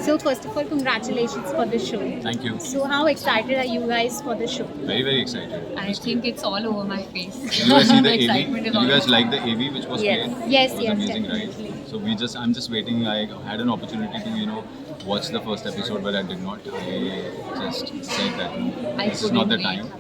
So first of all, congratulations for the show. Thank you. So how excited are you guys for the show? Very, very excited. I think it's all over my face. Did you guys see the AV? Excitement Did is you guys all like the AV which was Yes. played? Yes, It was yes, amazing, definitely. right? So I'm just waiting. I had an opportunity to, watch the first episode, but I did not. I just said that I this is not the couldn't time,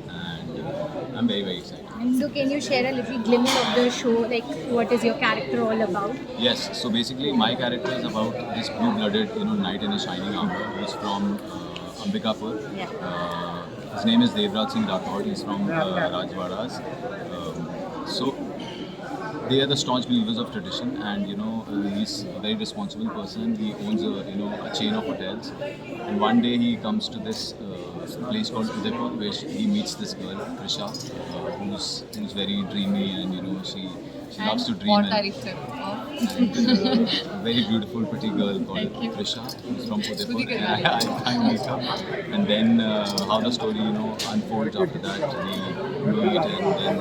and I'm very, very excited. So can you share a little glimpse of the show? Like what is your character all about? Yes. So basically, my character is about this blue-blooded, knight in a shining armor who's from Ambikapur. Yeah. His name is Devraj Singh Rathod. He's from Rajwadas. So they are the staunch believers of tradition, and he's a very responsible person. He owns a chain of hotels, and one day he comes to this place called Udaipur, where he meets this girl Trisha, who's very dreamy, and she loves to dream. और And, तारीफ करो. and a very beautiful, pretty girl called Thank you. Trisha, who's from खुद ही Udaipur. करवा And I meet her, and then how the story unfolds after that. We meet, and then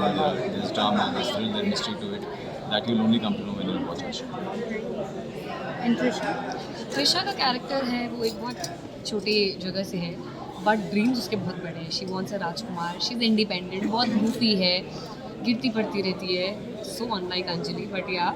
there's drama, there's thrill, there's mystery to it. That you'll only come to know when you watch the show. And Trisha? Trisha का character है वो एक बहुत छोटी जगह से है but dreams उसके बहुत बड़े हैं. She wants a Rajkumar. She is independent. बहुत रूफी है. गिरती पड़ती रहती है. सो अनलाइक अंजलि बट या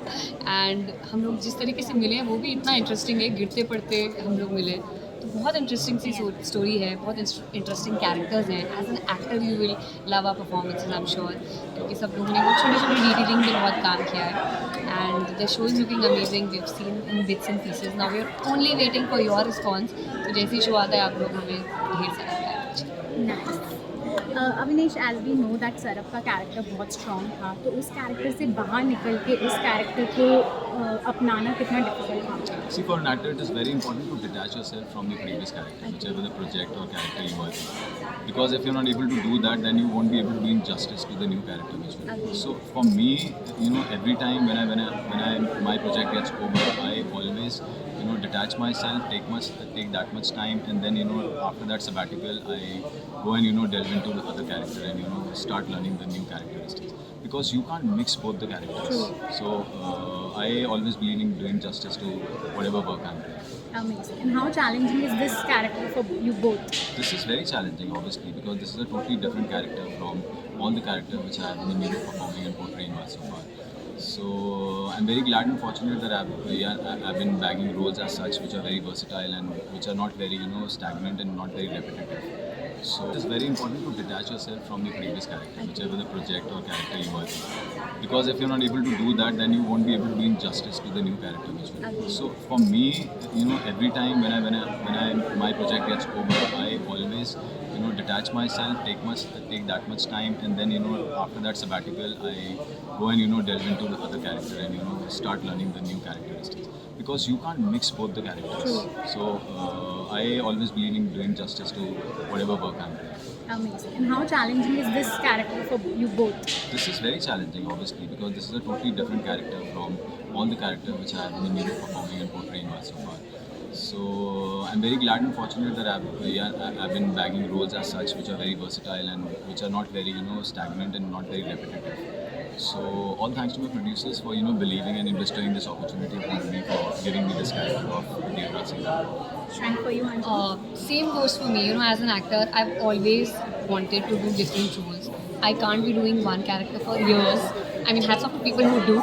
एंड हम लोग जिस तरीके से मिले हैं वो भी इतना इंटरेस्टिंग है. गिरते पड़ते हम लोग मिले तो बहुत इंटरेस्टिंग सी स्टोरी है. बहुत इंटरेस्टिंग कैरेक्टर्स हैं. As an actor you will love our performances I am sure क्योंकि सब लोगों ने वो छोटे छोटे डिटेलिंग पे बहुत काम किया है. And the show is looking amazing. We've seen in bits and pieces. Now we're only waiting for your response. तो जैसे ही शो आता है आप लोग हमें ढेर सारा प्यार. Nice. Avinesh, as we know that सरब का कैरेक्टर बहुत स्ट्रॉन्ग था, तो उस कैरेक्टर से बाहर निकल के उस कैरेक्टर को अपनाना कितना डिफिकल्ट था? See, for an actor, it is very important to detach yourself from the previous character, whichever the project or character you are in. Because if you're not able to do that, then you won't be able to do justice to the new character which you are. Agreed. So for me, every time when my project gets over, I always detach myself, take that much time, and then after that sabbatical, I go and delve into the other character and start learning the new characteristics. Because you can't mix both the characters. True. So I always believe in doing justice to whatever work I'm doing. Amazing. And how challenging is this character for you both? This is very challenging, obviously, because this is a totally different character from all the characters which I have been performing and portraying so far. So I'm very glad and fortunate that I've been bagging roles as such, which are very versatile and which are not very stagnant and not very repetitive. So it is very important to detach yourself from the previous character, whichever the project or character you are in. Because if you're not able to do that, then you won't be able to do justice to the new character which you are. Agreed. So for me, every time when my project gets over, I always detach myself, take that much time, and then after that sabbatical, I go and delve into the other character and start learning the new characteristics. Because you can't mix both the characters. True. So I always believe in doing justice to whatever work I'm doing. Amazing. And how challenging is this character for you both? This is very challenging, obviously, because this is a totally different character from all the characters which I have been performing and portraying so far. So I'm very glad and fortunate that I've been bagging roles as such, which are very versatile and which are not very stagnant and not very repetitive. So all thanks to my producers for believing and bestowing this opportunity upon me, for giving me this character of Devraj Singh. And for you, Anjali? Same goes for me. As an actor, I've always wanted to do different roles. I can't be doing one character for years. I mean, hats off to people who do.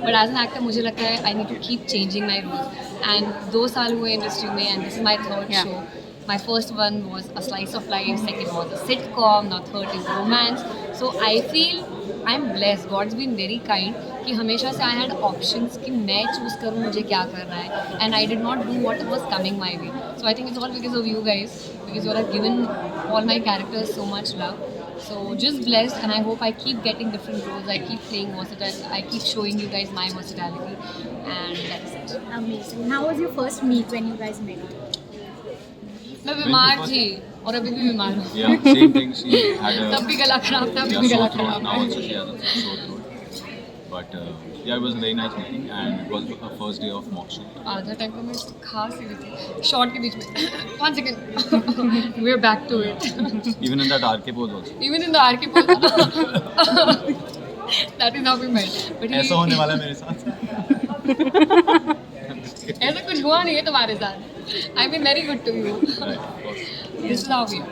But as an actor, मुझे लगता है I need to keep changing my roles. And 2 साल हुए industry में, and this is my third show. My first one was a slice of life. Second was a sitcom. Now third is romance. So I feel I'm blessed. God's been very kind कि हमेशा से I had options कि मैं choose करूँ मुझे क्या करना है. And I did not do what was coming my way. So I think it's all because of you guys. Because you all have given all my characters so much love. So just blessed, and I hope I keep getting different roles. I keep playing versatile. I keep showing you guys my versatility, and that's it. Amazing. How was your first meet when you guys met? मैं बीमार थी और अभी भी बीमार हूँ. Yeah, same thing. She had a तब भी गला खराब था, अभी yeah, भी गला sore throat. खराब Now है. also she has a sore throat. But yeah, it was a very nice meeting, and it was her first day of mock shoot. आधा टाइम को मैं खांस ही रही थी शॉर्ट के बीच में. 1 second. We're back to it. Even in that RK pose also. Even in the RK pose. That is how we met. But ऐसा होने वाला है मेरे साथ. ऐसा कुछ हुआ नहीं है तुम्हारे साथ. I've been very good to you. Right, of course. This is how we are.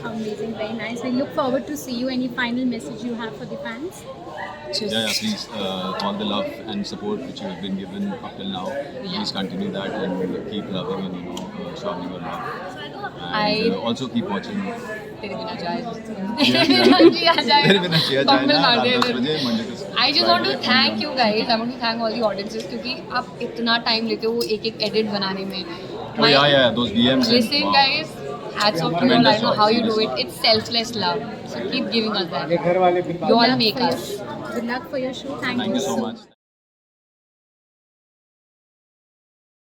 Amazing, very nice. We look forward to see you. Any final message you have for the fans? Just Yeah, please, all the love and support which you have been given up till now, please continue that and keep loving and, showing your love. And also keep watching. तेरे बिना जाए तेरे तेरे बिना जिया जाए ना, मार रात दे 10 बजे, Monday to I just want to Friday, thank you guys. I want to thank all the audiences क्योंकि आप इतना टाइम लेते हो एक एक एडिट बनाने में. Oh yeah, those DMs. and Listen, wow. guys. Hats off to you all. I don't know how you do it. It's selfless love. So keep giving us that. You all make us. Good luck for your show. Thank you so much.